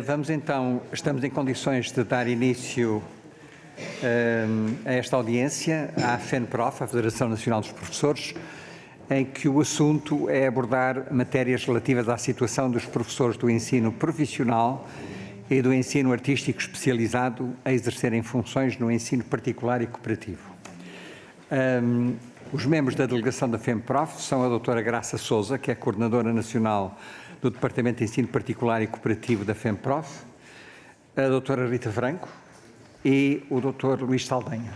Vamos então, estamos em condições de dar início a esta audiência à FENPROF, a Federação Nacional dos Professores, em que o assunto é abordar matérias relativas à situação dos professores do ensino profissional e do ensino artístico especializado a exercerem funções no ensino particular e cooperativo. Os membros da delegação da FENPROF são a doutora Graça Sousa, que é coordenadora nacional do Departamento de Ensino Particular e Cooperativo da FENPROF, a doutora Rita Franco e o doutor Luís Saldanha.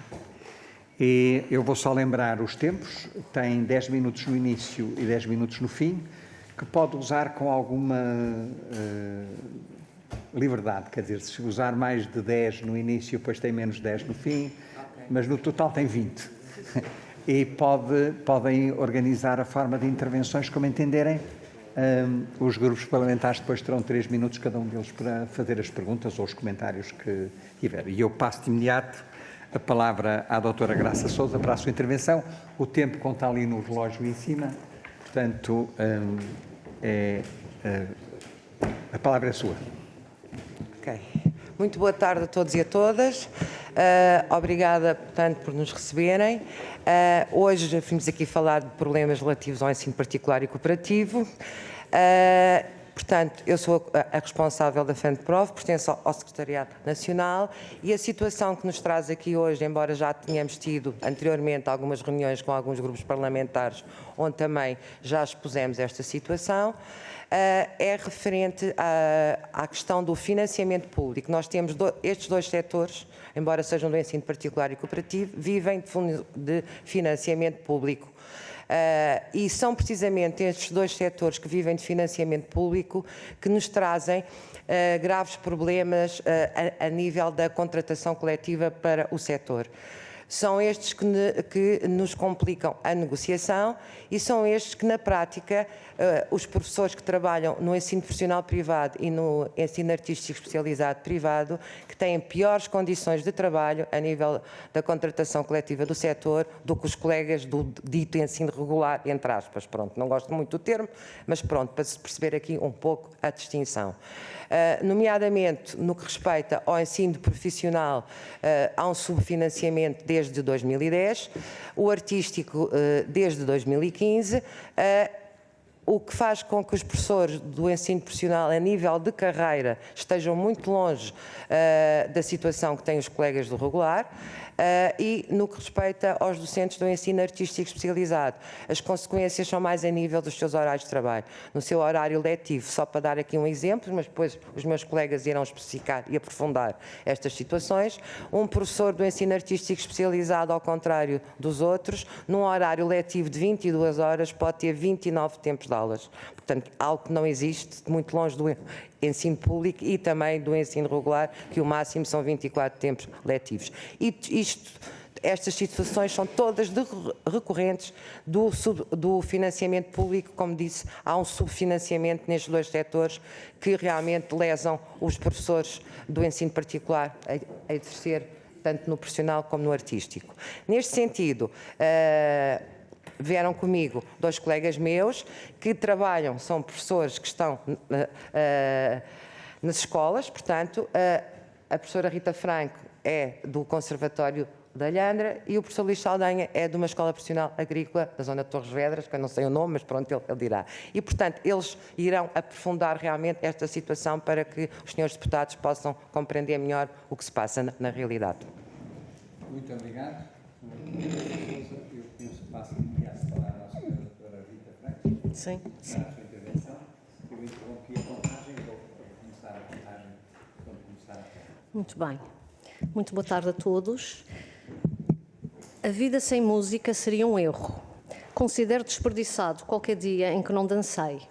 E eu vou só lembrar os tempos, tem 10 minutos no início e 10 minutos no fim, que pode usar com alguma liberdade, quer dizer, se usar mais de 10 no início, depois tem menos 10 no fim, mas no total tem 20. E podem organizar a forma de intervenções como entenderem. Os grupos parlamentares depois terão 3 minutos cada um deles para fazer as perguntas ou os comentários que tiverem. E eu passo de imediato a palavra à doutora Graça Sousa para a sua intervenção. O tempo conta ali no relógio em cima, portanto, a palavra é sua. Ok. Muito boa tarde a todos e a todas. Obrigada, portanto, por nos receberem. Hoje já vimos aqui falar de problemas relativos ao ensino particular e cooperativo. Portanto, eu sou a responsável da FENPROF, pertenço ao Secretariado Nacional, e a situação que nos traz aqui hoje, embora já tenhamos tido anteriormente algumas reuniões com alguns grupos parlamentares, onde também já expusemos esta situação, é referente à questão do financiamento público. Nós temos estes dois setores, embora sejam do ensino particular e cooperativo, vivem de financiamento público. E são precisamente estes dois setores que vivem de financiamento público que nos trazem graves problemas a nível da contratação coletiva para o setor. São estes que nos complicam a negociação e são estes que, na prática, os professores que trabalham no ensino profissional privado e no ensino artístico especializado privado, que têm piores condições de trabalho a nível da contratação coletiva do setor do que os colegas do dito ensino regular, entre aspas. Pronto, não gosto muito do termo, mas pronto, para se perceber aqui um pouco a distinção. Nomeadamente, no que respeita ao ensino profissional, há um subfinanciamento desde 2010, o artístico desde 2015, o que faz com que os professores do ensino profissional a nível de carreira estejam muito longe da situação que têm os colegas do regular. E no que respeita aos docentes do ensino artístico especializado, as consequências são mais a nível dos seus horários de trabalho. No seu horário letivo, só para dar aqui um exemplo, mas depois os meus colegas irão especificar e aprofundar estas situações, um professor do ensino artístico especializado, ao contrário dos outros, num horário letivo de 22 horas, pode ter 29 tempos de aulas. Portanto, algo que não existe, muito longe do ensino público e também do ensino regular, que o máximo são 24 tempos letivos. E estas situações são todas recorrentes do financiamento público. Como disse, há um subfinanciamento nestes dois setores que realmente lesam os professores do ensino particular a exercer tanto no profissional como no artístico. Neste sentido, vieram comigo dois colegas meus que trabalham, são professores que estão nas escolas, portanto, a professora Rita Franco é do Conservatório da Alhandra e o professor Luís Saldanha é de uma escola profissional agrícola da zona de Torres Vedras, que eu não sei o nome, mas pronto, ele dirá. E, portanto, eles irão aprofundar realmente esta situação para que os senhores deputados possam compreender melhor o que se passa na realidade. Muito obrigado. Eu penso que passo a palavra à senhora doutora Rita Franco. Sim. Para a sua intervenção. Eu interrompi a contagem e vou começar a contagem quando começar a falar. Muito bem. Muito boa tarde a todos. A vida sem música seria um erro. Considero desperdiçado qualquer dia em que não dancei.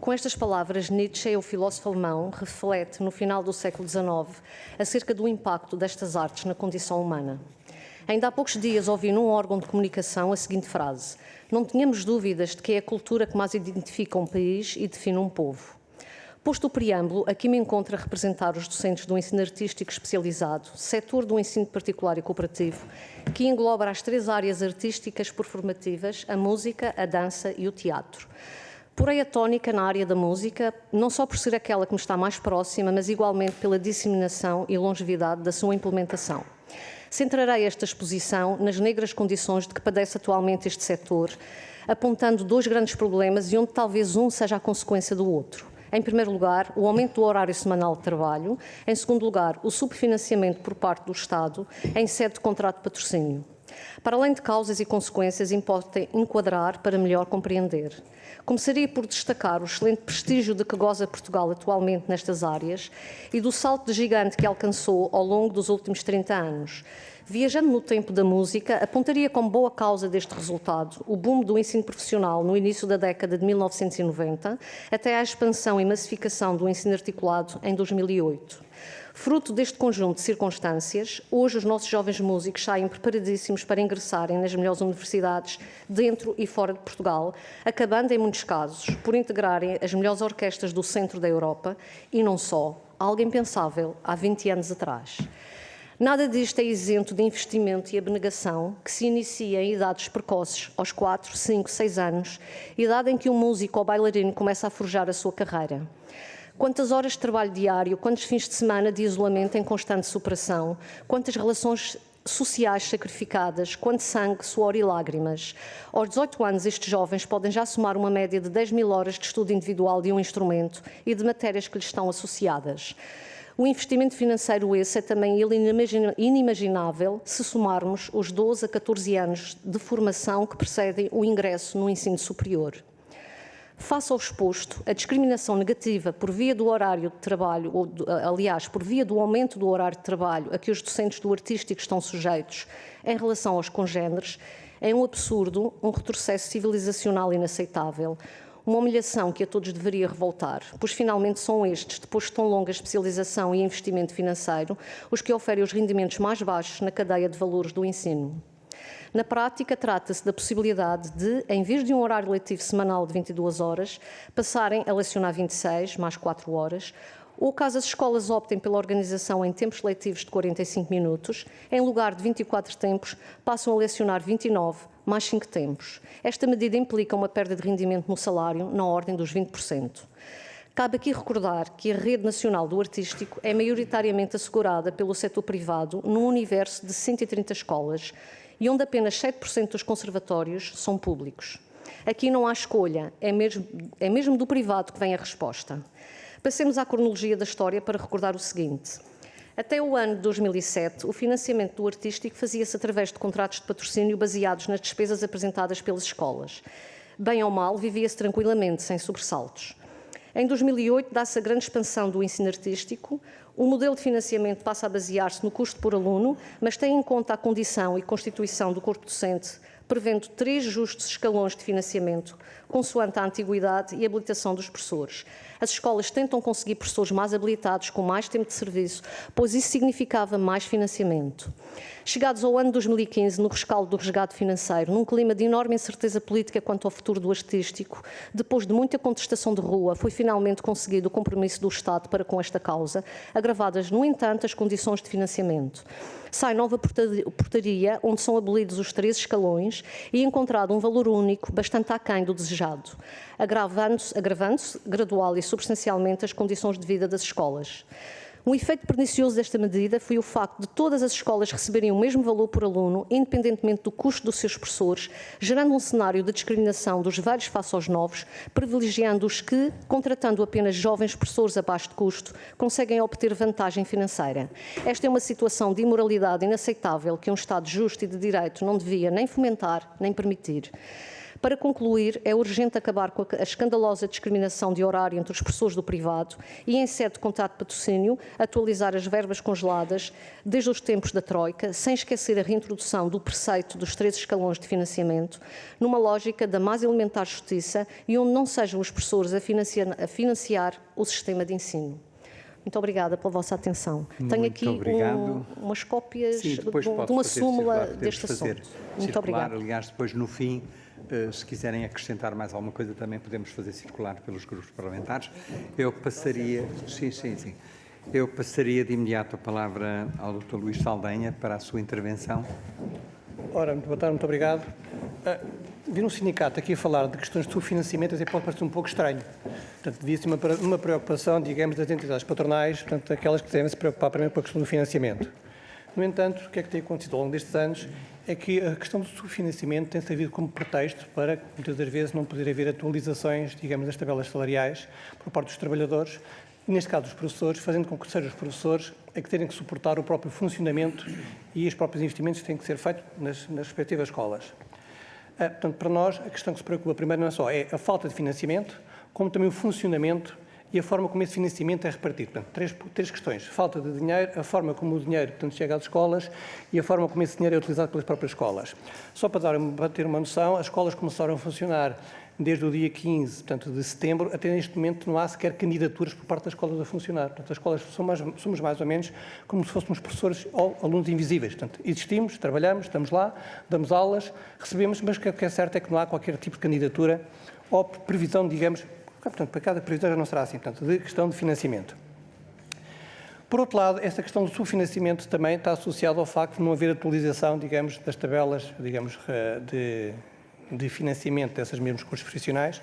Com estas palavras, Nietzsche, o filósofo alemão, reflete no final do século XIX acerca do impacto destas artes na condição humana. Ainda há poucos dias ouvi num órgão de comunicação a seguinte frase: não tenhamos dúvidas de que é a cultura que mais identifica um país e define um povo. Posto o preâmbulo, aqui me encontro a representar os docentes do ensino artístico especializado, setor do ensino particular e cooperativo, que engloba as 3 áreas artísticas performativas, a música, a dança e o teatro. Porém, a tónica na área da música, não só por ser aquela que me está mais próxima, mas igualmente pela disseminação e longevidade da sua implementação. Centrarei esta exposição nas negras condições de que padece atualmente este setor, apontando 2 grandes problemas e onde talvez um seja a consequência do outro. Em primeiro lugar, o aumento do horário semanal de trabalho. Em segundo lugar, o subfinanciamento por parte do Estado em sede de contrato de patrocínio. Para além de causas e consequências, importa enquadrar para melhor compreender. Começaria por destacar o excelente prestígio de que goza Portugal atualmente nestas áreas e do salto de gigante que alcançou ao longo dos últimos 30 anos. Viajando no tempo da música, apontaria como boa causa deste resultado o boom do ensino profissional no início da década de 1990, até à expansão e massificação do ensino articulado em 2008. Fruto deste conjunto de circunstâncias, hoje os nossos jovens músicos saem preparadíssimos para ingressarem nas melhores universidades dentro e fora de Portugal, acabando, em muitos casos, por integrarem as melhores orquestras do centro da Europa e não só, algo impensável há 20 anos atrás. Nada disto é isento de investimento e abnegação que se inicia em idades precoces, aos 4, 5, 6 anos, idade em que um músico ou bailarino começa a forjar a sua carreira. Quantas horas de trabalho diário, quantos fins de semana de isolamento em constante superação, quantas relações sociais sacrificadas, quanto sangue, suor e lágrimas. Aos 18 anos, estes jovens podem já somar uma média de 10.000 horas de estudo individual de um instrumento e de matérias que lhes estão associadas. O investimento financeiro esse é também inimaginável se somarmos os 12 a 14 anos de formação que precedem o ingresso no ensino superior. Face ao exposto, a discriminação negativa por via do horário de trabalho, aliás, por via do aumento do horário de trabalho a que os docentes do artístico estão sujeitos em relação aos congêneres, é um absurdo, um retrocesso civilizacional inaceitável, uma humilhação que a todos deveria revoltar, pois finalmente são estes, depois de tão longa especialização e investimento financeiro, os que oferem os rendimentos mais baixos na cadeia de valores do ensino. Na prática, trata-se da possibilidade de, em vez de um horário letivo semanal de 22 horas, passarem a lecionar 26, mais 4 horas, ou caso as escolas optem pela organização em tempos letivos de 45 minutos, em lugar de 24 tempos, passam a lecionar 29, mais 5 tempos. Esta medida implica uma perda de rendimento no salário na ordem dos 20%. Cabe aqui recordar que a rede nacional do artístico é maioritariamente assegurada pelo setor privado num universo de 130 escolas, e onde apenas 7% dos conservatórios são públicos. Aqui não há escolha, é mesmo do privado que vem a resposta. Passemos à cronologia da história para recordar o seguinte. Até o ano de 2007, o financiamento do artístico fazia-se através de contratos de patrocínio baseados nas despesas apresentadas pelas escolas. Bem ou mal, vivia-se tranquilamente, sem sobressaltos. Em 2008, dá-se a grande expansão do ensino artístico. O modelo de financiamento passa a basear-se no custo por aluno, mas tem em conta a condição e constituição do corpo docente, prevendo 3 justos escalões de financiamento, consoante a antiguidade e habilitação dos professores. As escolas tentam conseguir professores mais habilitados, com mais tempo de serviço, pois isso significava mais financiamento. Chegados ao ano de 2015, no rescaldo do resgate financeiro, num clima de enorme incerteza política quanto ao futuro do artístico, depois de muita contestação de rua, foi finalmente conseguido o compromisso do Estado para com esta causa, agravadas, no entanto, as condições de financiamento. Sai nova portaria, onde são abolidos os 3 escalões e encontrado um valor único, bastante aquém do desejado, agravando-se gradual e substancialmente as condições de vida das escolas. Um efeito pernicioso desta medida foi o facto de todas as escolas receberem o mesmo valor por aluno, independentemente do custo dos seus professores, gerando um cenário de discriminação dos velhos face aos novos, privilegiando os que, contratando apenas jovens professores a baixo de custo, conseguem obter vantagem financeira. Esta é uma situação de imoralidade inaceitável que um Estado justo e de direito não devia nem fomentar, nem permitir. Para concluir, é urgente acabar com a escandalosa discriminação de horário entre os professores do privado e, em sede de contrato de patrocínio, atualizar as verbas congeladas desde os tempos da Troika, sem esquecer a reintrodução do preceito dos 3 escalões de financiamento, numa lógica da mais elementar justiça e onde não sejam os professores a financiar o sistema de ensino. Muito obrigada pela vossa atenção. Tenho aqui umas cópias de uma súmula deste assunto. Muito obrigada. Aliás, depois, no fim, se quiserem acrescentar mais alguma coisa, também podemos fazer circular pelos grupos parlamentares. Eu passaria de imediato a palavra ao Dr. Luís Saldanha para a sua intervenção. Ora, muito boa tarde, muito obrigado. vir um sindicato aqui a falar de questões de subfinanciamento até pode parecer um pouco estranho. Portanto, devia ser uma preocupação, digamos, das entidades patronais, portanto, aquelas que devem se preocupar primeiro com a questão do financiamento. No entanto, o que é que tem acontecido ao longo destes anos é que a questão do subfinanciamento tem servido como pretexto para, muitas das vezes, não poder haver atualizações, digamos, das tabelas salariais por parte dos trabalhadores, e neste caso dos professores, fazendo com que sejam os professores a que terem que suportar o próprio funcionamento e os próprios investimentos que têm que ser feitos nas respectivas escolas. Portanto, para nós, a questão que se preocupa primeiro não é só a falta de financiamento, como também o funcionamento e a forma como esse financiamento é repartido. Portanto, três questões. Falta de dinheiro, a forma como o dinheiro, portanto, chega às escolas e a forma como esse dinheiro é utilizado pelas próprias escolas. Só para ter uma noção, as escolas começaram a funcionar desde o dia 15, portanto, de setembro, até neste momento não há sequer candidaturas por parte das escolas a funcionar. Portanto, as escolas somos mais ou menos como se fôssemos professores ou alunos invisíveis. Portanto, existimos, trabalhamos, estamos lá, damos aulas, recebemos, mas o que é certo é que não há qualquer tipo de candidatura ou previsão, digamos, portanto, para cada previsão já não será assim, portanto, de questão de financiamento. Por outro lado, esta questão do subfinanciamento também está associada ao facto de não haver atualização, digamos, das tabelas, digamos, de financiamento dessas mesmos cursos profissionais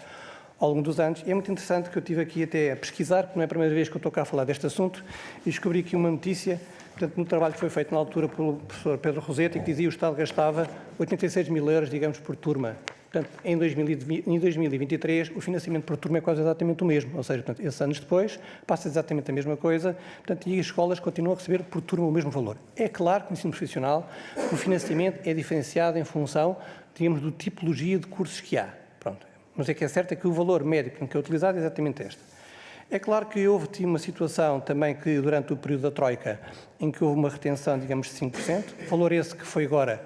ao longo dos anos. E é muito interessante que eu estive aqui até a pesquisar, porque não é a primeira vez que eu estou cá a falar deste assunto, e descobri aqui uma notícia, portanto, no trabalho que foi feito na altura pelo professor Pedro Rossetti, que dizia que o Estado gastava 86 mil euros, digamos, por turma. Portanto, em 2023, o financiamento por turma é quase exatamente o mesmo, ou seja, portanto, esses anos depois, passa exatamente a mesma coisa, portanto, e as escolas continuam a receber por turma o mesmo valor. É claro que no ensino profissional o financiamento é diferenciado em função, digamos, da tipologia de cursos que há. Pronto. Mas é que é certo é que o valor médio que é utilizado é exatamente este. É claro que houve uma situação também que, durante o período da Troika, em que houve uma retenção, digamos, de 5%, valor esse que foi agora,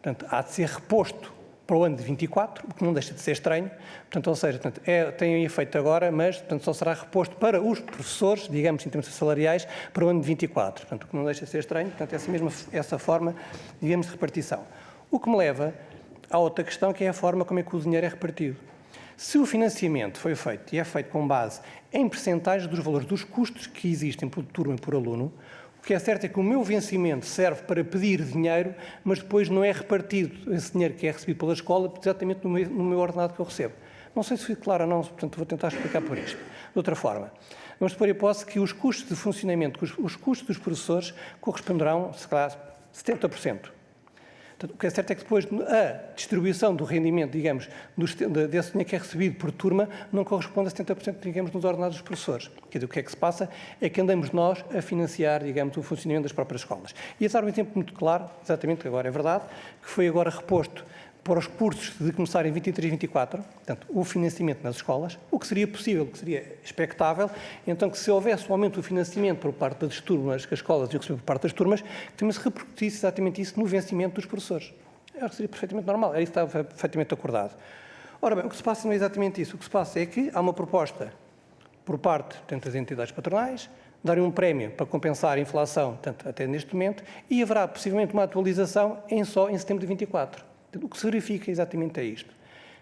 portanto, há de ser reposto para o ano de 24, o que não deixa de ser estranho, portanto, ou seja, portanto, tem efeito agora, mas portanto, só será reposto para os professores, digamos, em termos salariais, para o ano de 24, portanto, o que não deixa de ser estranho, portanto, essa forma, digamos, de repartição. O que me leva à outra questão, que é a forma como é que o dinheiro é repartido. Se o financiamento foi feito e é feito com base em percentagem dos valores dos custos que existem por turma e por aluno, o que é certo é que o meu vencimento serve para pedir dinheiro, mas depois não é repartido esse dinheiro que é recebido pela escola exatamente no meu ordenado que eu recebo. Não sei se fui claro ou não, portanto vou tentar explicar por isto. De outra forma, vamos pôr a hipótese que os custos de funcionamento, os custos dos professores corresponderão, se calhar, 70%. Portanto, o que é certo é que depois a distribuição do rendimento, digamos, desse dinheiro que é recebido por turma, não corresponde a 70%, digamos, nos ordenados dos professores. Quer dizer, o que é que se passa é que andamos nós a financiar, digamos, o funcionamento das próprias escolas. E a dar um exemplo muito claro, exatamente agora é verdade, que foi agora reposto para os cursos de começar em 23 e 24, portanto, o financiamento nas escolas, o que seria possível, o que seria expectável, então que se houvesse um aumento do financiamento por parte das turmas, que as escolas iam receber por parte das turmas, que também se repercutisse exatamente isso no vencimento dos professores. Seria perfeitamente normal, era isso que estava perfeitamente acordado. Ora bem, o que se passa não é exatamente isso, o que se passa é que há uma proposta por parte, portanto, das entidades patronais, darem um prémio para compensar a inflação, portanto, até neste momento, e haverá possivelmente uma atualização só em setembro de 24. O que se verifica exatamente é isto.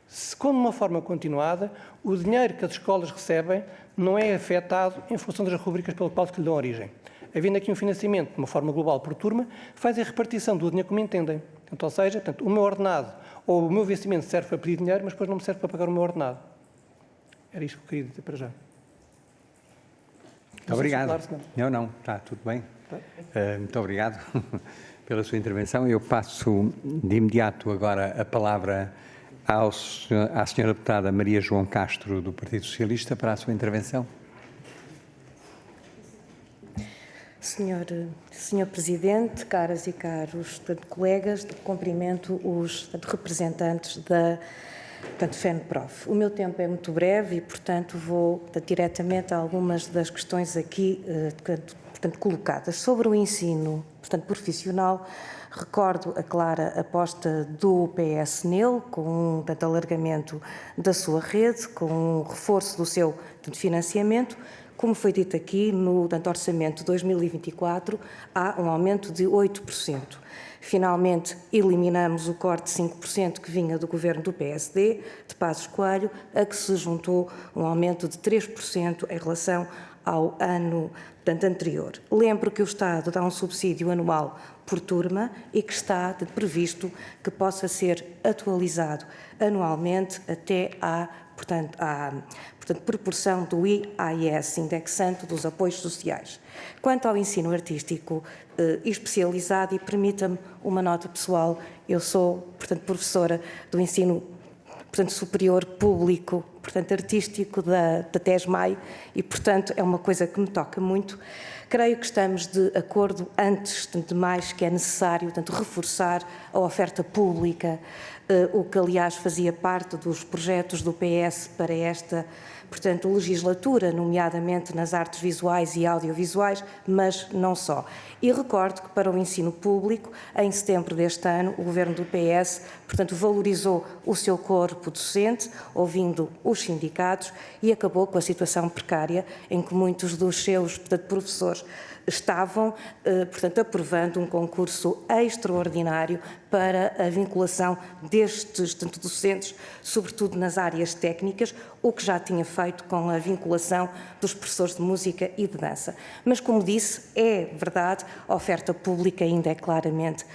Se, como de uma forma continuada, o dinheiro que as escolas recebem não é afetado em função das rubricas pelas quais lhe dão origem. Havendo aqui um financiamento de uma forma global por turma, faz a repartição do dinheiro como entendem. Portanto, ou seja, portanto, o meu ordenado ou o meu vencimento serve para pedir dinheiro, mas depois não me serve para pagar o meu ordenado. Era isto que eu queria dizer para já. Muito obrigado. Não, está tudo bem. Muito obrigado pela sua intervenção. Eu passo de imediato agora a palavra à senhora deputada Maria João Castro, do Partido Socialista, para a sua intervenção. Senhor Presidente, caras e caros colegas, cumprimento os representantes da FENPROF. O meu tempo é muito breve e, portanto, vou diretamente a algumas das questões aqui colocadas. Sobre o ensino profissional, recordo a clara aposta do PS nele, com um alargamento da sua rede, com um reforço do seu financiamento. Como foi dito aqui, no orçamento de 2024 há um aumento de 8%. Finalmente, eliminamos o corte de 5% que vinha do governo do PSD, de Passos Coelho, a que se juntou um aumento de 3% em relação ao ano, portanto, anterior. Lembro que o Estado dá um subsídio anual por turma e que está previsto que possa ser atualizado anualmente até à proporção do IAS, indexante dos apoios sociais. Quanto ao ensino artístico especializado, e permita-me uma nota pessoal, eu sou, portanto, professora do ensino superior público, artístico da TESMAI, e, portanto, é uma coisa que me toca muito. Creio que estamos de acordo, antes de mais, que é necessário, reforçar a oferta pública, o que, aliás, fazia parte dos projetos do PS para esta, legislatura, nomeadamente nas artes visuais e audiovisuais, mas não só. E recordo que, para o ensino público, em setembro deste ano, o Governo do PS, valorizou o seu corpo docente, ouvindo os sindicatos, e acabou com a situação precária em que muitos dos seus professores estavam, aprovando um concurso extraordinário para a vinculação destes docentes, sobretudo nas áreas técnicas, o que já tinha feito com a vinculação dos professores de música e de dança. Mas, como disse, é verdade, a oferta pública ainda é claramente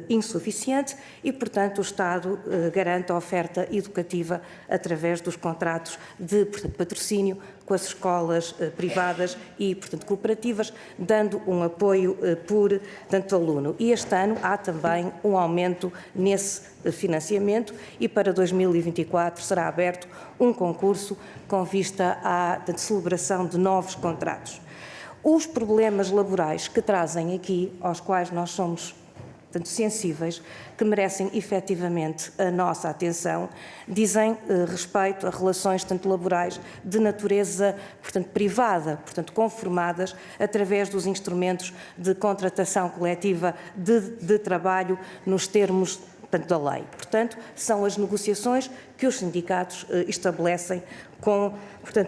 insuficiente e, portanto, o Estado garante a oferta educativa através dos contratos de patrocínio com as escolas privadas e, cooperativas, dando um apoio por aluno. E este ano há também um aumento nesse financiamento e para 2024 será aberto um concurso com vista à celebração de novos contratos. Os problemas laborais que trazem aqui, aos quais nós somos sensíveis, que merecem efetivamente a nossa atenção, dizem respeito a relações laborais de natureza, privada, conformadas através dos instrumentos de contratação coletiva de trabalho nos termos da lei. Portanto, são as negociações que os sindicatos estabelecem com,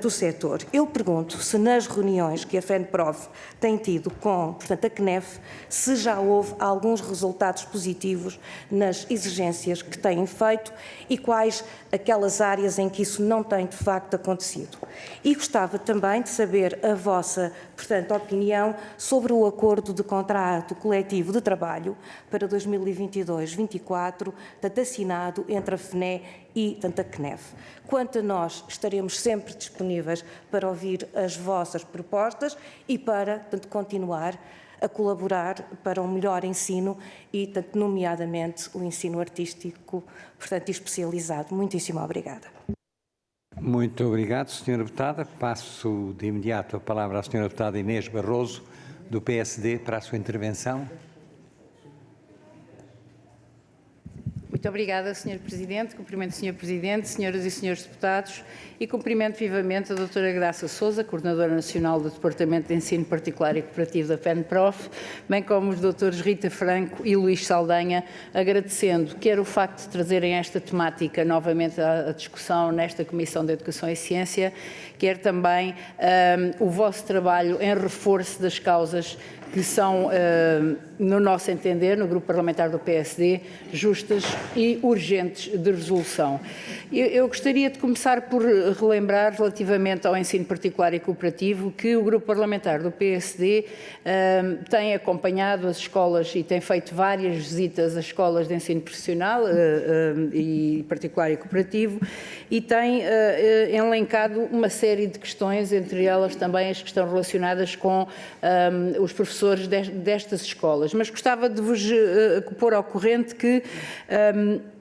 o setor. Eu pergunto se nas reuniões que a FENPROF tem tido com, a CNEF, se já houve alguns resultados positivos nas exigências que têm feito e quais aquelas áreas em que isso não tem, de facto, acontecido. E gostava também de saber a vossa, opinião sobre o acordo de contrato coletivo de trabalho para 2022-24, assinado entre a FNE e a CNEF. Quanto a nós, estaremos sempre disponíveis para ouvir as vossas propostas e para, continuar a colaborar para um melhor ensino e, nomeadamente, o ensino artístico, especializado. Muitíssimo obrigada. Muito obrigado, Sra. Deputada. Passo de imediato a palavra à Sra. Deputada Inês Barroso, do PSD, para a sua intervenção. Muito obrigada, Sr. Presidente. Cumprimento o Sr. Presidente, senhoras e senhores deputados e cumprimento vivamente a doutora Graça Sousa, Coordenadora Nacional do Departamento de Ensino Particular e Cooperativo da FENPROF, bem como os doutores Rita Franco e Luís Saldanha, agradecendo quer o facto de trazerem esta temática novamente à discussão nesta Comissão de Educação e Ciência, quer também o vosso trabalho em reforço das causas que são, no nosso entender, no Grupo Parlamentar do PSD, justas e urgentes de resolução. Eu gostaria de começar por relembrar, relativamente ao ensino particular e cooperativo, que o Grupo Parlamentar do PSD tem acompanhado as escolas e tem feito várias visitas às escolas de ensino profissional e particular e cooperativo e tem elencado uma série de questões, entre elas também as que estão relacionadas com os professores destas escolas. Mas gostava de vos pôr ao corrente que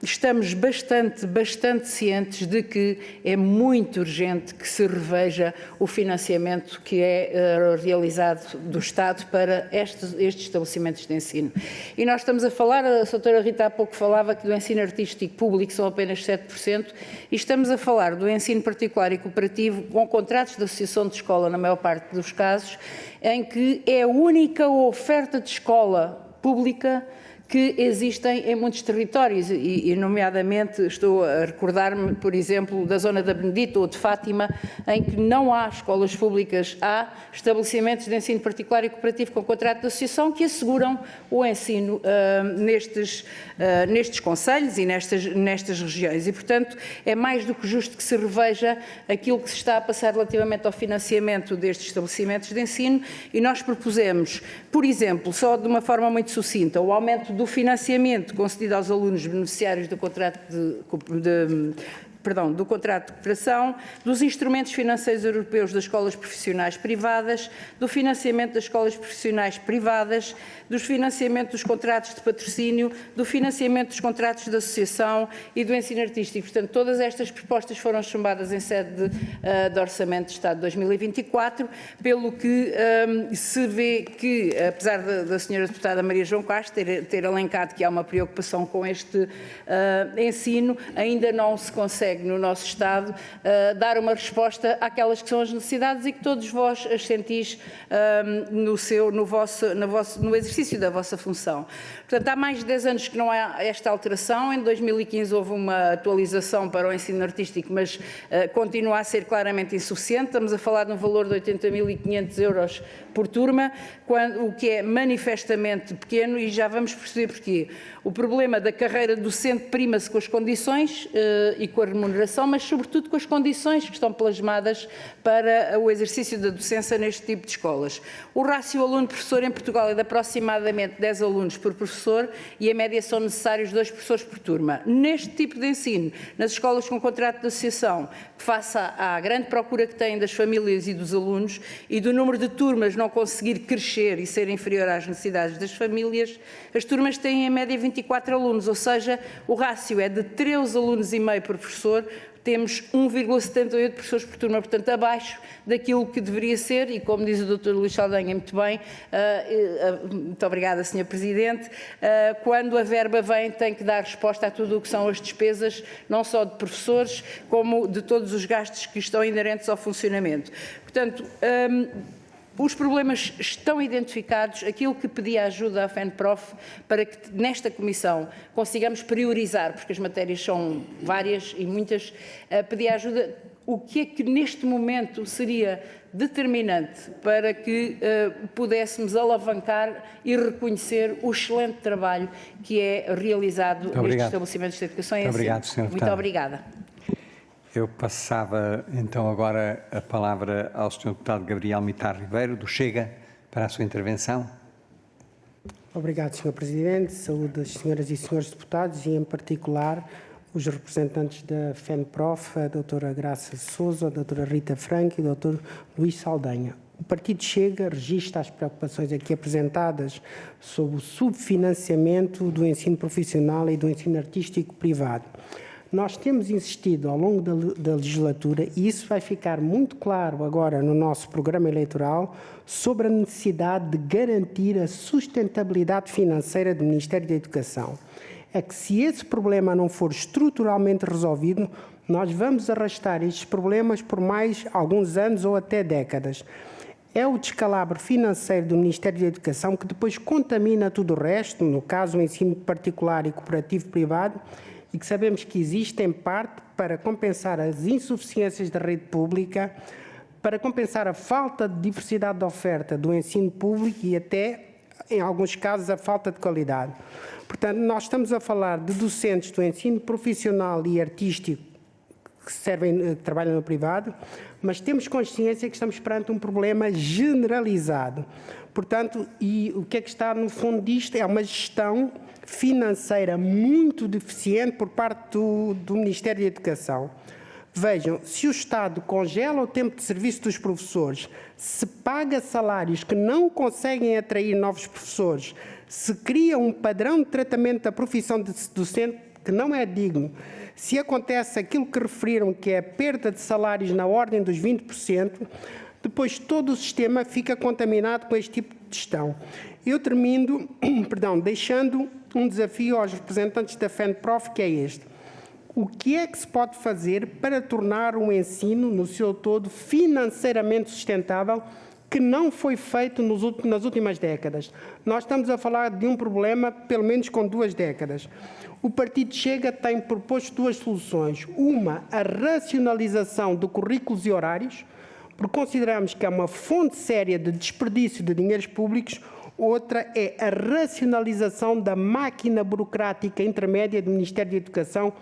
estamos bastante cientes de que é muito urgente que se reveja o financiamento que é realizado do Estado para estes estabelecimentos de ensino. E nós estamos a falar, a doutora Rita há pouco falava que do ensino artístico público são apenas 7%, e estamos a falar do ensino particular e cooperativo com contratos de associação de escola, na maior parte dos casos, em que é a única oferta de escola pública que existem em muitos territórios e nomeadamente, estou a recordar-me, por exemplo, da zona da Benedita ou de Fátima, em que não há escolas públicas, há estabelecimentos de ensino particular e cooperativo com contrato de associação que asseguram o ensino nestes concelhos e nestas regiões. E, portanto, é mais do que justo que se reveja aquilo que se está a passar relativamente ao financiamento destes estabelecimentos de ensino e nós propusemos, por exemplo, só de uma forma muito sucinta, o aumento do financiamento concedido aos alunos beneficiários do contrato de cooperação, dos instrumentos financeiros europeus das escolas profissionais privadas, do financiamento das escolas profissionais privadas, do financiamento dos contratos de patrocínio, do financiamento dos contratos de associação e do ensino artístico. Portanto, todas estas propostas foram chumbadas em sede de Orçamento de Estado de 2024, pelo que se vê que, apesar da senhora deputada Maria João Castro ter elencado que há uma preocupação com este ensino, ainda não se consegue no nosso Estado dar uma resposta àquelas que são as necessidades e que todos vós as sentis no exercício da vossa função. Portanto, há mais de 10 anos que não há esta alteração. Em 2015 houve uma atualização para o ensino artístico, mas continua a ser claramente insuficiente. Estamos a falar de um valor de 80.500 euros por turma, o que é manifestamente pequeno e já vamos perceber porquê. O problema da carreira docente prima-se com as condições e com a remuneração, mas sobretudo com as condições que estão plasmadas para o exercício da docência neste tipo de escolas. O rácio aluno-professor em Portugal é de aproximadamente 10 alunos por professor e, em média, são necessários 2 professores por turma. Neste tipo de ensino, nas escolas com contrato de associação, face à grande procura que têm das famílias e dos alunos e do número de turmas não conseguir crescer e ser inferior às necessidades das famílias, as turmas têm, em média, 24 alunos, ou seja, o rácio é de 13 alunos e meio por professor, temos 1,78 professores por turma, portanto, abaixo daquilo que deveria ser, e como diz o Dr. Luís Saldanha muito bem, muito obrigada, Sr. Presidente, quando a verba vem tem que dar resposta a tudo o que são as despesas, não só de professores, como de todos os gastos que estão inerentes ao funcionamento. Portanto, os problemas estão identificados, aquilo que pedia ajuda à FENPROF para que nesta comissão consigamos priorizar, porque as matérias são várias e muitas, pedia ajuda, o que é que neste momento seria determinante para que pudéssemos alavancar e reconhecer o excelente trabalho que é realizado nestes estabelecimentos de educação e ensino. Obrigado, Sr. Deputado. Muito obrigada. Eu passava então agora a palavra ao Sr. Deputado Gabriel Mitar Ribeiro, do Chega, para a sua intervenção. Obrigado, Sr. Presidente. Saúdo as senhoras e senhores deputados e, em particular, os representantes da FENPROF, a doutora Graça Sousa, a doutora Rita Franco e o doutor Luís Saldanha. O Partido Chega registra as preocupações aqui apresentadas sobre o subfinanciamento do ensino profissional e do ensino artístico privado. Nós temos insistido ao longo da legislatura, e isso vai ficar muito claro agora no nosso programa eleitoral, sobre a necessidade de garantir a sustentabilidade financeira do Ministério da Educação. É que se esse problema não for estruturalmente resolvido, nós vamos arrastar estes problemas por mais alguns anos ou até décadas. É o descalabro financeiro do Ministério da Educação que depois contamina tudo o resto, no caso o ensino particular e cooperativo privado, e que sabemos que existe em parte para compensar as insuficiências da rede pública, para compensar a falta de diversidade de oferta do ensino público e até, em alguns casos, a falta de qualidade. Portanto, nós estamos a falar de docentes do ensino profissional e artístico que trabalham no privado, mas temos consciência que estamos perante um problema generalizado. Portanto, e o que é que está no fundo disto? É uma gestão financeira muito deficiente por parte do Ministério da Educação. Vejam, se o Estado congela o tempo de serviço dos professores, se paga salários que não conseguem atrair novos professores, se cria um padrão de tratamento da profissão de docente que não é digno, se acontece aquilo que referiram, que é a perda de salários na ordem dos 20%, depois todo o sistema fica contaminado com este tipo de gestão. Eu termino, deixando um desafio aos representantes da FENPROF, que é este. O que é que se pode fazer para tornar o ensino, no seu todo, financeiramente sustentável que não foi feito nas últimas décadas. Nós estamos a falar de um problema, pelo menos com 2 décadas. O Partido Chega tem proposto 2 soluções. Uma, a racionalização de currículos e horários, porque consideramos que é uma fonte séria de desperdício de dinheiros públicos. Outra é a racionalização da máquina burocrática intermédia do Ministério da Educação,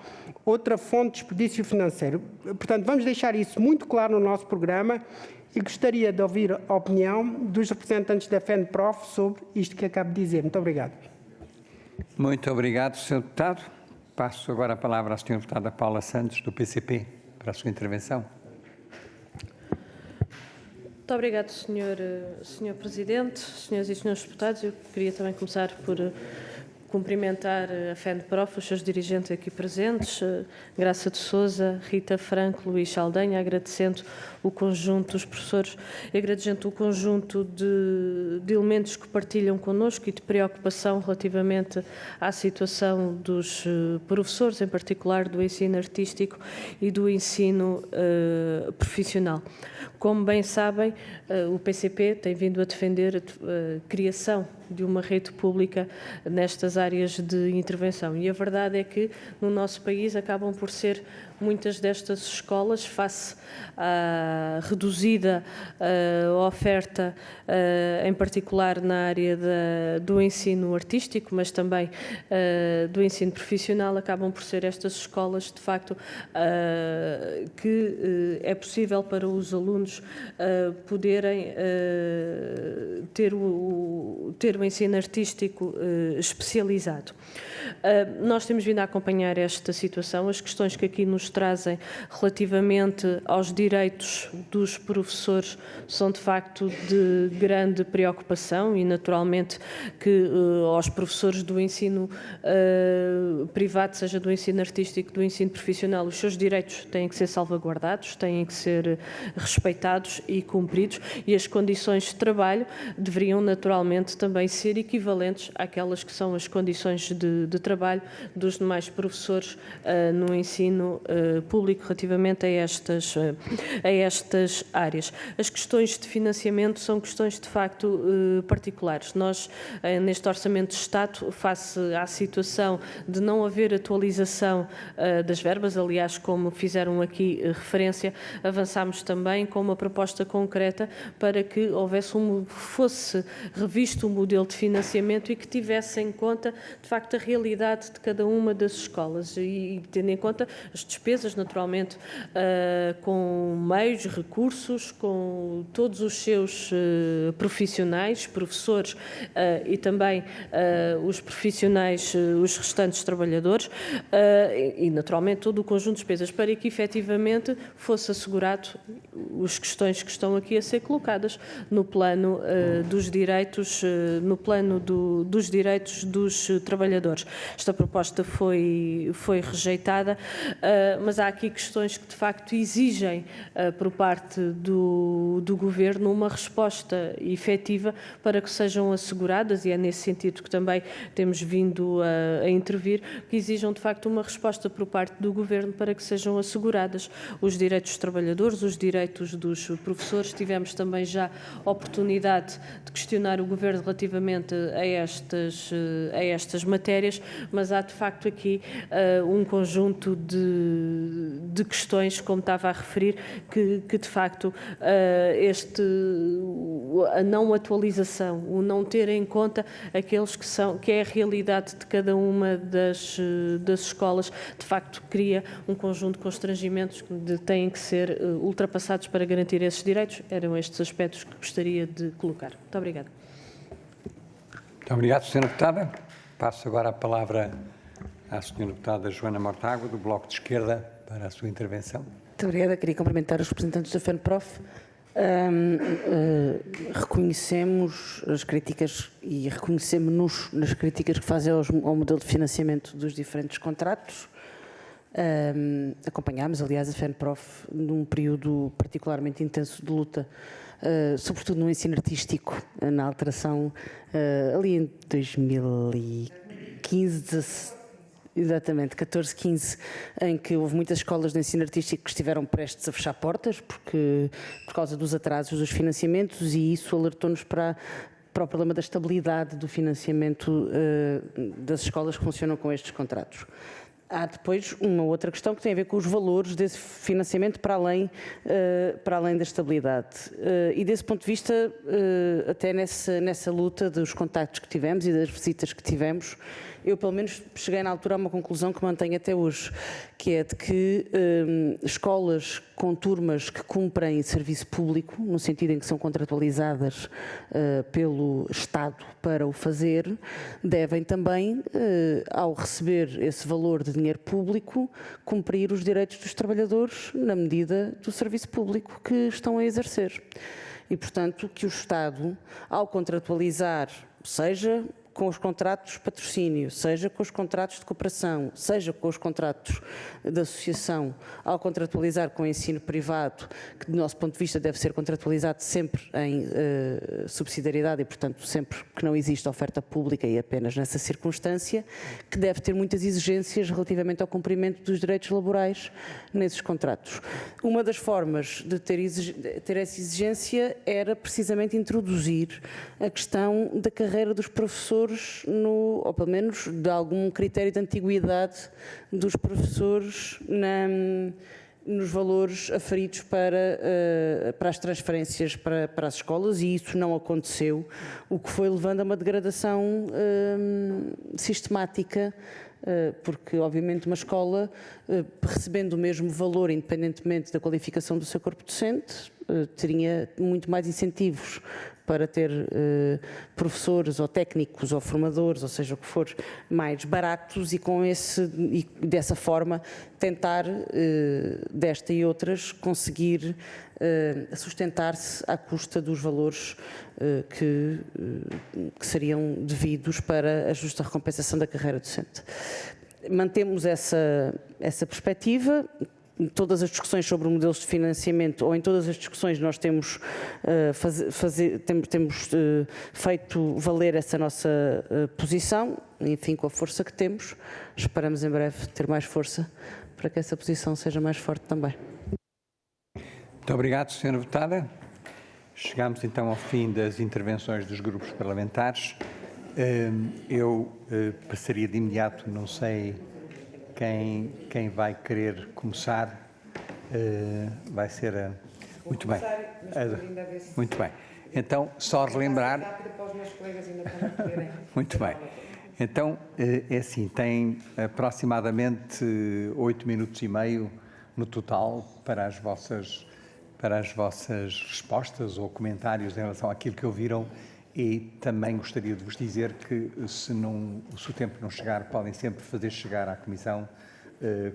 outra fonte de desperdício financeiro. Portanto, vamos deixar isso muito claro no nosso programa e gostaria de ouvir a opinião dos representantes da FENPROF sobre isto que acabo de dizer. Muito obrigado. Muito obrigado, Sr. Deputado. Passo agora a palavra à Sra. Deputada Paula Santos, do PCP, para a sua intervenção. Muito obrigado, Sr. Presidente, Senhoras e Senhores Deputados. Eu queria também começar por cumprimentar a FENPROF, os seus dirigentes aqui presentes, Graça de Sousa, Rita Franco, Luís Saldanha, agradecendo o conjunto dos professores e agradecendo o conjunto de elementos que partilham connosco e de preocupação relativamente à situação dos professores, em particular do ensino artístico e do ensino profissional. Como bem sabem, o PCP tem vindo a defender a criação de uma rede pública nestas áreas de intervenção. E a verdade é que no nosso país acabam por ser muitas destas escolas, face à reduzida oferta, em particular na área do ensino artístico, mas também do ensino profissional, acabam por ser estas escolas, de facto, que é possível para os alunos poderem ter o ensino artístico especializado. Nós temos vindo a acompanhar esta situação, as questões que aqui nos trazem relativamente aos direitos dos professores são de facto de grande preocupação e naturalmente que aos professores do ensino privado, seja do ensino artístico, do ensino profissional, os seus direitos têm que ser salvaguardados, têm que ser respeitados e cumpridos e as condições de trabalho deveriam naturalmente também ser equivalentes àquelas que são as condições de trabalho dos demais professores no ensino público relativamente a estas áreas. As questões de financiamento são questões de facto particulares. Nós, neste Orçamento de Estado, face à situação de não haver atualização das verbas, aliás, como fizeram aqui referência, avançámos também com uma proposta concreta para que fosse revisto o modelo de financiamento e que tivesse em conta, de facto, a realidade de cada uma das escolas e tendo em conta as despesas, naturalmente, com meios, recursos, com todos os seus profissionais, professores e também os profissionais, os restantes trabalhadores e, naturalmente, todo o conjunto de despesas para que, efetivamente, fosse assegurado as questões que estão aqui a ser colocadas no plano dos direitos, dos direitos dos trabalhadores. Esta proposta foi rejeitada, mas há aqui questões que de facto exigem por parte do Governo uma resposta efetiva para que sejam asseguradas, e é nesse sentido que também temos vindo a intervir, que exijam de facto uma resposta por parte do Governo para que sejam asseguradas os direitos dos trabalhadores, os direitos dos professores. Tivemos também já a oportunidade de questionar o Governo relativamente a estas matérias, mas há de facto aqui um conjunto de questões, como estava a referir, que de facto a não atualização, o não ter em conta que é a realidade de cada uma das escolas, de facto cria um conjunto de constrangimentos que têm que ser ultrapassados para garantir esses direitos. Eram estes aspectos que gostaria de colocar. Muito obrigada. Muito obrigado, Sra. Deputada. Passo agora a palavra à Sra. Deputada Joana Mortágua, do Bloco de Esquerda, para a sua intervenção. Muito obrigada. Queria cumprimentar os representantes da FENPROF. Reconhecemos as críticas e reconhecemos-nos nas críticas que fazem ao modelo de financiamento dos diferentes contratos. Acompanhámos, aliás, a FENPROF num período particularmente intenso de luta, sobretudo no ensino artístico, na alteração ali em 2015, Exatamente, 14, 15, em que houve muitas escolas de ensino artístico que estiveram prestes a fechar portas por causa dos atrasos dos financiamentos, e isso alertou-nos para o problema da estabilidade do financiamento das escolas que funcionam com estes contratos. Há depois uma outra questão que tem a ver com os valores desse financiamento para além da estabilidade. E desse ponto de vista, até nessa luta dos contactos que tivemos e das visitas que tivemos, eu pelo menos cheguei na altura a uma conclusão que mantenho até hoje, que é de que escolas com turmas que cumprem serviço público, no sentido em que são contratualizadas pelo Estado para o fazer, devem também, ao receber esse valor de dinheiro público, cumprir os direitos dos trabalhadores na medida do serviço público que estão a exercer. E, portanto, que o Estado, ao contratualizar, seja com os contratos de patrocínio, seja com os contratos de cooperação, seja com os contratos de associação, ao contratualizar com o ensino privado, que do nosso ponto de vista deve ser contratualizado sempre em subsidiariedade e, portanto, sempre que não existe oferta pública e apenas nessa circunstância, que deve ter muitas exigências relativamente ao cumprimento dos direitos laborais nesses contratos. Uma das formas de ter essa exigência era precisamente introduzir a questão da carreira dos professores, ou pelo menos de algum critério de antiguidade dos professores nos valores aferidos para as transferências para as escolas, e isso não aconteceu, o que foi levando a uma degradação sistemática, porque obviamente uma escola, recebendo o mesmo valor independentemente da qualificação do seu corpo docente, teria muito mais incentivos para ter professores ou técnicos ou formadores, ou seja o que for, mais baratos, e dessa forma tentar, desta e outras, conseguir sustentar-se à custa dos valores que seriam devidos para a justa recompensação da carreira docente. Mantemos essa perspectiva. Em todas as discussões sobre modelos de financiamento, ou em todas as discussões, nós temos feito valer essa nossa posição, enfim, com a força que temos. Esperamos em breve ter mais força para que essa posição seja mais forte também. Muito obrigado, Sra. Deputada. Chegamos então ao fim das intervenções dos grupos parlamentares. Eu passaria de imediato, não sei quem vai querer começar. Vai ser muito bem. Muito bem. Então, só relembrar. Muito bem. Então, é assim, tem aproximadamente 8 minutos e meio no total para as vossas respostas ou comentários em relação àquilo que ouviram. E também gostaria de vos dizer que, se o tempo não chegar, podem sempre fazer chegar à Comissão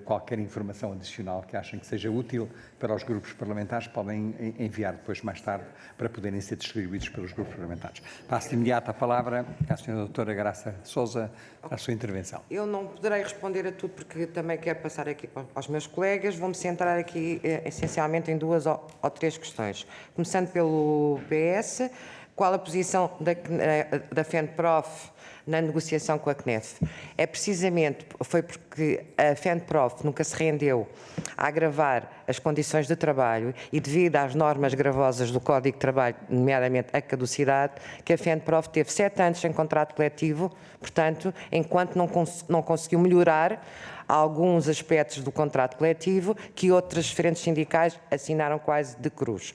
qualquer informação adicional que achem que seja útil para os grupos parlamentares, podem enviar depois, mais tarde, para poderem ser distribuídos pelos grupos parlamentares. Passo de imediato a palavra à Sra. Doutora Graça Sousa para a sua intervenção. Eu não poderei responder a tudo, porque também quero passar aqui aos meus colegas. Vou-me centrar aqui essencialmente em 2 ou 3 questões. Começando pelo PS. Qual a posição da FENPROF na negociação com a CNEF? Foi porque a FENPROF nunca se rendeu a agravar as condições de trabalho e, devido às normas gravosas do Código de Trabalho, nomeadamente a caducidade, que a FENPROF teve 7 anos sem contrato coletivo, portanto, enquanto não conseguiu melhorar alguns aspectos do contrato coletivo que outras frentes sindicais assinaram quase de cruz.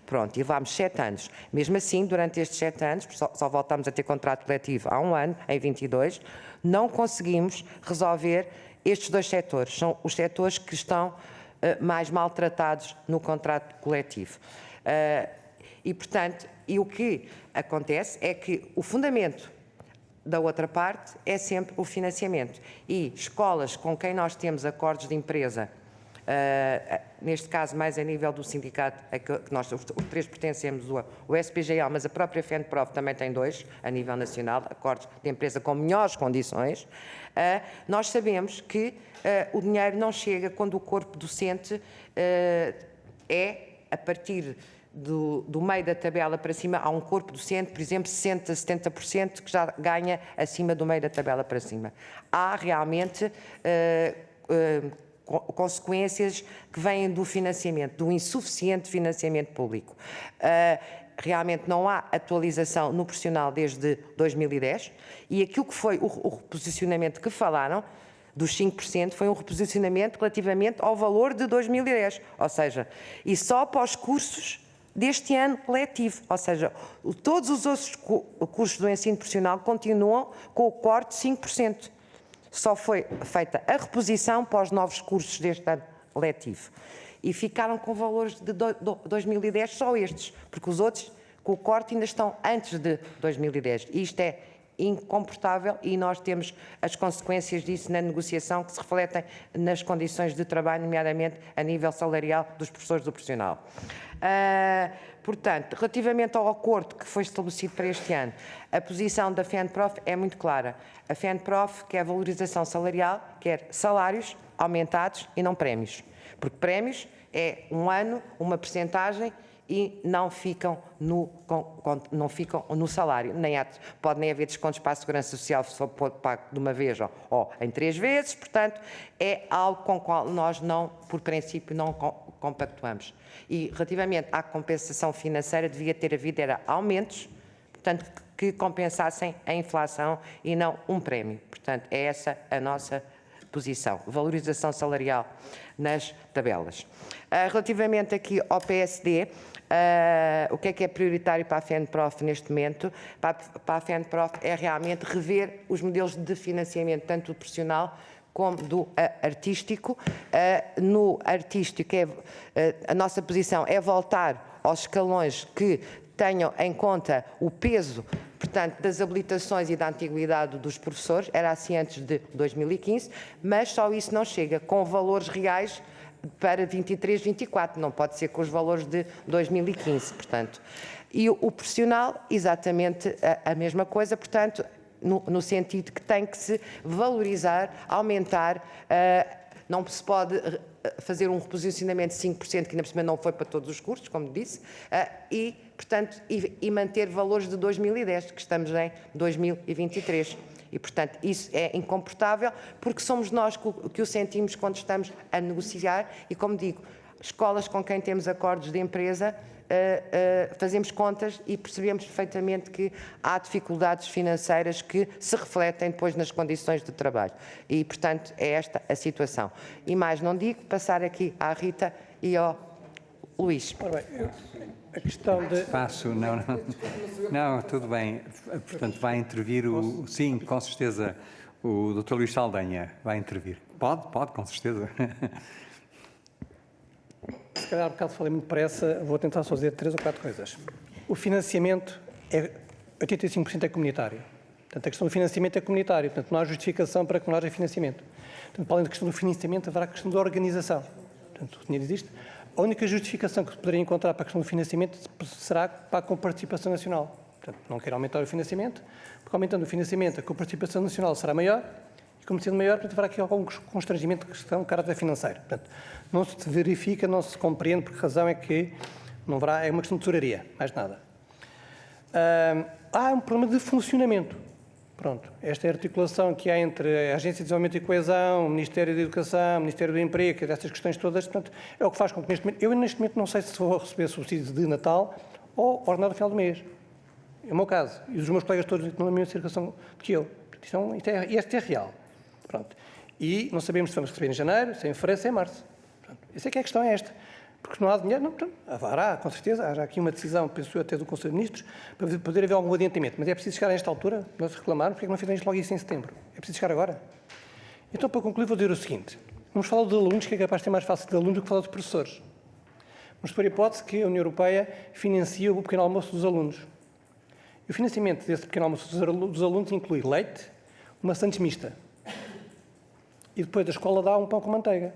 Pronto, e levámos 7 anos. Mesmo assim, durante estes 7 anos, só voltámos a ter contrato coletivo há 1 ano, em 22, não conseguimos resolver estes 2 setores. São os setores que estão mais maltratados no contrato coletivo. E, portanto, o que acontece é que o fundamento da outra parte é sempre o financiamento. E escolas com quem nós temos acordos de empresa, neste caso mais a nível do sindicato, que nós os 3 pertencemos, o SPGA, mas a própria FENPROF também tem 2, a nível nacional, acordos de empresa com melhores condições, nós sabemos que o dinheiro não chega quando o corpo docente é, a partir do meio da tabela para cima, há um corpo docente, por exemplo, 60%, 70%, que já ganha acima do meio da tabela para cima. Há realmente consequências que vêm do financiamento, do insuficiente financiamento público. Realmente não há atualização no profissional desde 2010 e aquilo que foi o reposicionamento que falaram, dos 5%, foi um reposicionamento relativamente ao valor de 2010, ou seja, e só para os cursos deste ano letivo, ou seja, todos os outros cursos do ensino profissional continuam com o corte de 5%. Só foi feita a reposição para os novos cursos deste ano letivo. E ficaram com valores de 2010 só estes, porque os outros, com o corte, ainda estão antes de 2010. E isto é incomportável e nós temos as consequências disso na negociação que se refletem nas condições de trabalho, nomeadamente a nível salarial dos professores do profissional. Portanto, relativamente ao acordo que foi estabelecido para este ano, a posição da FENPROF é muito clara. A FENPROF quer valorização salarial, quer salários aumentados e não prémios. Porque prémios é um ano, uma percentagem e não ficam no salário. Pode nem haver descontos para a Segurança Social se for pago de uma vez ou em 3 vezes. Portanto, é algo com o qual nós não, por princípio, não compactuamos. E relativamente à compensação financeira, devia ter havido aumentos, portanto, que compensassem a inflação e não um prémio. Portanto, é essa a nossa posição. Valorização salarial nas tabelas. Relativamente aqui ao PSD, o que é prioritário para a FENPROF neste momento? Para a FENPROF é realmente rever os modelos de financiamento, tanto do profissional como do artístico. No artístico, a nossa posição é voltar aos escalões que tenham em conta o peso, portanto, das habilitações e da antiguidade dos professores. Era assim antes de 2015, mas só isso não chega, com valores reais para 23, 24, não pode ser com os valores de 2015, portanto. E o profissional, exatamente a mesma coisa, portanto, no sentido que tem que se valorizar, aumentar, não se pode fazer um reposicionamento de 5%, que ainda por cima não foi para todos os cursos, como disse, e manter valores de 2010, que estamos em 2023. E, portanto, isso é incomportável, porque somos nós que o sentimos quando estamos a negociar e, como digo, escolas com quem temos acordos de empresa, fazemos contas e percebemos perfeitamente que há dificuldades financeiras que se refletem depois nas condições de trabalho. E, portanto, é esta a situação. E mais não digo, passar aqui à Rita e ao Luís. Ora bem, a questão de... Não, tudo bem. Portanto, vai intervir sim, com certeza, o Dr. Luís Saldanha vai intervir. Pode, com certeza. Se calhar, há bocado falei muito depressa, vou tentar só dizer 3 ou 4 coisas. O financiamento, 85% é comunitário. Portanto, a questão do financiamento é comunitário. Portanto, não há justificação para que não haja financiamento. Portanto, para além da questão do financiamento, haverá a questão da organização. Portanto, o dinheiro existe. A única justificação que se poderia encontrar para a questão do financiamento será para a comparticipação nacional. Portanto, não quero aumentar o financiamento, porque aumentando o financiamento, a comparticipação nacional será maior, e como sendo maior, portanto, haverá aqui algum constrangimento de questão de caráter financeiro. Portanto, não se verifica, não se compreende, por que razão é que não haverá, é uma questão de tesouraria, mais nada. Há um problema de funcionamento. Pronto, esta é a articulação que há entre a Agência de Desenvolvimento e Coesão, o Ministério da Educação, o Ministério do Emprego, essas questões todas, portanto, é o que faz com que neste momento não sei se vou receber subsídios de Natal ou ordenado no final do mês. É o meu caso. E os meus colegas todos estão na mesma situação que eu. Isto é real. Pronto. E não sabemos se vamos receber em janeiro, se é em fevereiro, se é em março. Pronto. Essa é que é a questão, é esta. Porque não há dinheiro, não, haverá, com certeza, há aqui uma decisão, penso eu, até do Conselho de Ministros, para poder haver algum adiantamento. Mas é preciso chegar a esta altura, nós reclamarmos, porque é que não fizemos logo isso em setembro? É preciso chegar agora. Então, para concluir, vou dizer o seguinte. Vamos falar dos alunos, que é capaz de ser mais fácil de alunos do que falar dos professores. Vamos supor a hipótese que a União Europeia financia o pequeno almoço dos alunos. E o financiamento desse pequeno almoço dos alunos inclui leite, uma sandes mista. E depois da escola dá um pão com manteiga.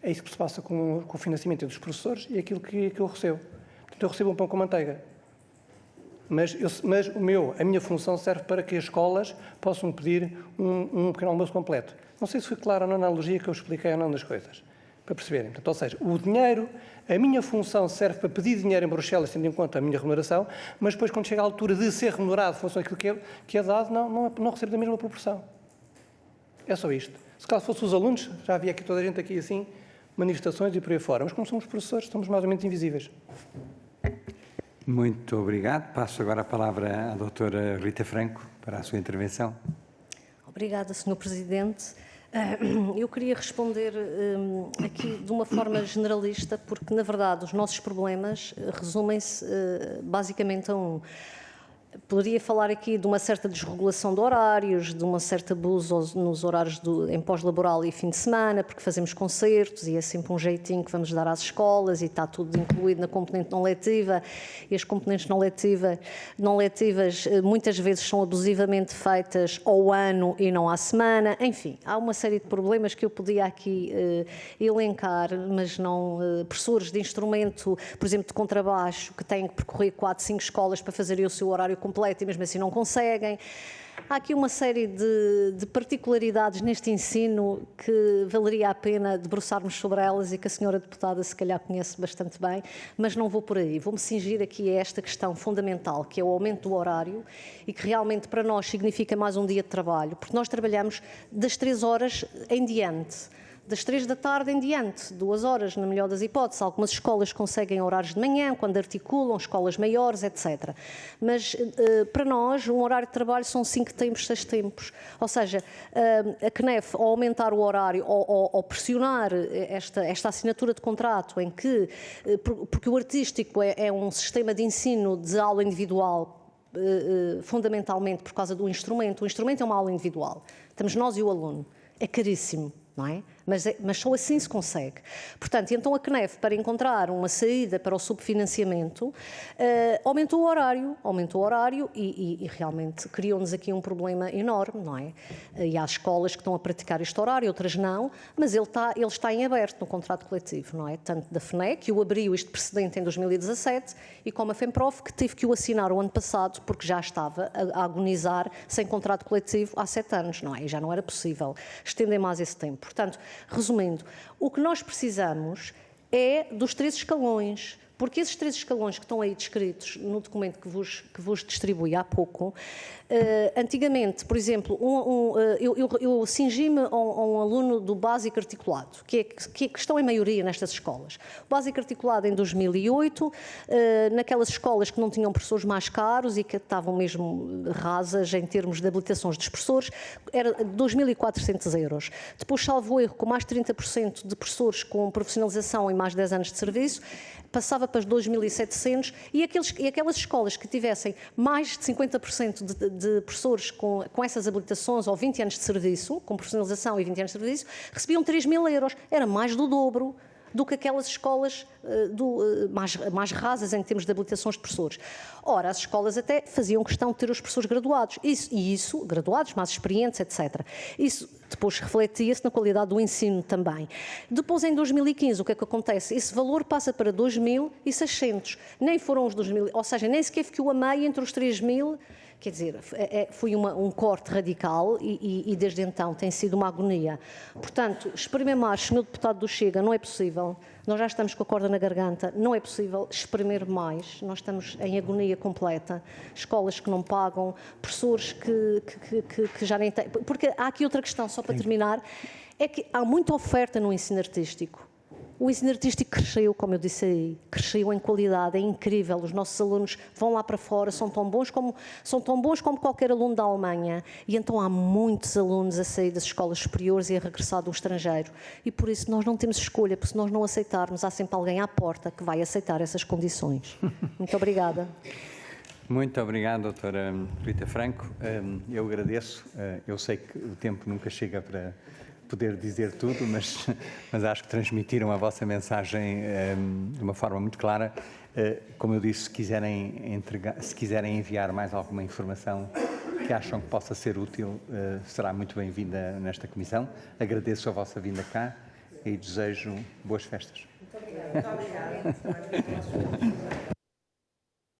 É isso que se passa com o financiamento dos professores e aquilo que eu recebo. Portanto, eu recebo um pão com manteiga. Mas a minha função serve para que as escolas possam pedir um pequeno almoço completo. Não sei se foi claro ou não na analogia que eu expliquei ou não das coisas. para perceberem. Portanto, ou seja, o dinheiro, a minha função serve para pedir dinheiro em Bruxelas, tendo em conta a minha remuneração, mas depois, quando chega à altura de ser remunerado em função daquilo que é dado, não recebo da mesma proporção. É só isto. Se caso fossem os alunos, já havia aqui toda a gente aqui assim, manifestações e por aí fora. Mas como somos professores, estamos mais ou menos invisíveis. Muito obrigado. Passo agora a palavra à doutora Rita Franco para a sua intervenção. Obrigada, Sr. Presidente. Eu queria responder aqui de uma forma generalista, porque, na verdade, os nossos problemas resumem-se basicamente a um. Poderia falar aqui de uma certa desregulação de horários, de uma certa abuso nos horários em pós-laboral e fim de semana, porque fazemos concertos e é sempre um jeitinho que vamos dar às escolas e está tudo incluído na componente não letiva, e as componentes não letivas muitas vezes são abusivamente feitas ao ano e não à semana. Enfim, há uma série de problemas que eu podia aqui elencar, mas não... professores de instrumento, por exemplo, de contrabaixo, que têm que percorrer 4, 5 escolas para fazerem o seu horário completo e mesmo assim não conseguem. Há aqui uma série de particularidades neste ensino que valeria a pena debruçarmos sobre elas e que a senhora deputada se calhar conhece bastante bem, mas não vou por aí. Vou-me cingir aqui a esta questão fundamental, que é o aumento do horário e que realmente para nós significa mais um dia de trabalho, porque nós trabalhamos das 3 horas em diante. Das 3 da tarde em diante, 2 horas, na melhor das hipóteses. Algumas escolas conseguem horários de manhã, quando articulam, escolas maiores, etc. Mas, para nós, um horário de trabalho são 5 tempos, 6 tempos. Ou seja, a CNEF, ao aumentar o horário, ao pressionar esta assinatura de contrato, em que, porque o artístico é um sistema de ensino de aula individual, fundamentalmente por causa do instrumento. O instrumento é uma aula individual. Estamos nós e o aluno. É caríssimo. Não é? Mas só assim se consegue. Portanto, então a CNEF, para encontrar uma saída para o subfinanciamento, aumentou o horário e realmente criou-nos aqui um problema enorme, não é? E há escolas que estão a praticar este horário, outras não, mas ele está em aberto no contrato coletivo, não é? Tanto da FNEC, que o abriu este precedente em 2017, e como a FEMPROF, que teve que o assinar o ano passado, porque já estava a agonizar sem contrato coletivo há 7 anos, não é? E já não era possível estender mais esse tempo. Portanto, resumindo, o que nós precisamos é dos 3 escalões, porque esses 3 escalões que estão aí descritos no documento que vos distribuí há pouco, antigamente, por exemplo, eu cingi-me a um aluno do básico articulado, que estão em maioria nestas escolas. O básico articulado em 2008, naquelas escolas que não tinham professores mais caros e que estavam mesmo rasas em termos de habilitações dos professores, era 2.400 euros. Depois, salvo erro, com mais de 30% de professores com profissionalização e mais de 10 anos de serviço, passava para os 2.700 e aquelas escolas que tivessem mais de 50% de professores com essas habilitações ou 20 anos de serviço, com profissionalização e 20 anos de serviço, recebiam 3.000 euros. Era mais do dobro do que aquelas escolas mais rasas em termos de habilitações de professores. Ora, as escolas até faziam questão de ter os professores graduados, graduados, mais experientes, etc. Isso depois refletia-se na qualidade do ensino também. Depois, em 2015, o que é que acontece? Esse valor passa para 2.600. Nem foram os 2.000, ou seja, nem sequer ficou a meio entre os 3.000. Quer dizer, foi um corte radical e desde então tem sido uma agonia. Portanto, espremer mais, Sr. Deputado do Chega, não é possível. Nós já estamos com a corda na garganta, não é possível espremer mais. Nós estamos em agonia completa. Escolas que não pagam, professores que já nem têm... Porque há aqui outra questão, só para terminar, é que há muita oferta no ensino artístico. O ensino artístico cresceu, como eu disse aí, cresceu em qualidade, é incrível. Os nossos alunos vão lá para fora, são tão bons como qualquer aluno da Alemanha. E então há muitos alunos a sair das escolas superiores e a regressar do estrangeiro. E por isso nós não temos escolha, porque se nós não aceitarmos, há sempre alguém à porta que vai aceitar essas condições. Muito obrigada. Muito obrigado, doutora Rita Franco. Eu agradeço. Eu sei que o tempo nunca chega para poder dizer tudo, mas acho que transmitiram a vossa mensagem de uma forma muito clara. Como eu disse, se quiserem enviar mais alguma informação que acham que possa ser útil, será muito bem-vinda nesta comissão. Agradeço a vossa vinda cá e desejo boas festas. Muito obrigada. Muito obrigada.